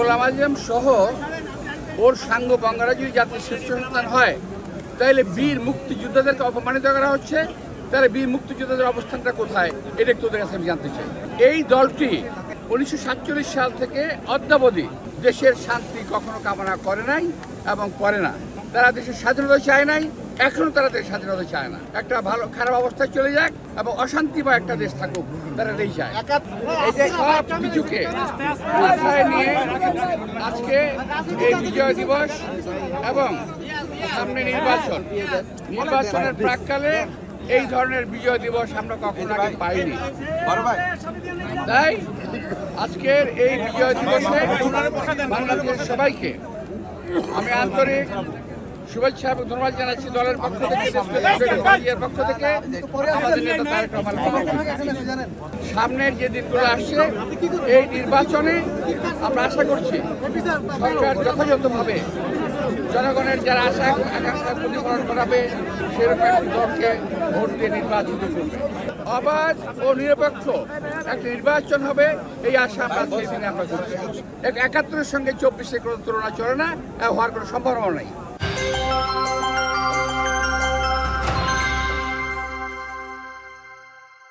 গোলাম আজম সহ ওর সাঙ্গ বঙ্গারা যদি জাতির শীর্ষ সন্তান হয়, তাহলে বীর মুক্তিযোদ্ধাদেরকে অপমানিত করা হচ্ছে। তাহলে বীর মুক্তিযোদ্ধাদের অবস্থানটা কোথায়, এটা একটু ওদের কাছে আমি জানতে চাই। এই দলটি 1947 সাল থেকে অদ্যাবধি দেশের শান্তি কখনো কামনা করে নাই এবং করে না। তারা দেশের স্বাধীনতা চায় নাই, এখনো তারা দেশের স্বাধীনতা চায় না। একটা ভালো খারাপ অবস্থায় চলে যাক এবং অশান্তি বা একটা দেশ থাকুক, তারা এই চায়। এই যে সব কিছুকে মাথায় নিয়ে আজকে এই বিজয় দিবস এবং সামনে নির্বাচনের প্রাক্কালে এই ধরনের বিজয় দিবস আমরা কখনো আগে পাইনি। তাই আজকের এই বিজয় দিবসে বাংলাদেশের সবাইকে আমি আন্তরিক শুভেচ্ছা এবং ধন্যবাদ জানাচ্ছি। দলের পক্ষ থেকে, পক্ষ থেকে, আমাদের নেতা তারেক রহমান। সামনের যে দিনগুলো আসছে এই নির্বাচনে আমরা আশা করছি সরকার যথাযথভাবে জনগণের যারা আশা আকাঙ্ক্ষা প্রতিফলন করাবে সেরকম দলকে ভোট দিয়ে নির্বাচিত করবে। অবাধ ও নিরপেক্ষ একটা নির্বাচন হবে, এই আশা আমরা সেই দিনে আমরা করছি। 71-এর সঙ্গে 24-এর কোনো তুলনা চলে না, হওয়ার কোনো সম্ভাবনা নেই।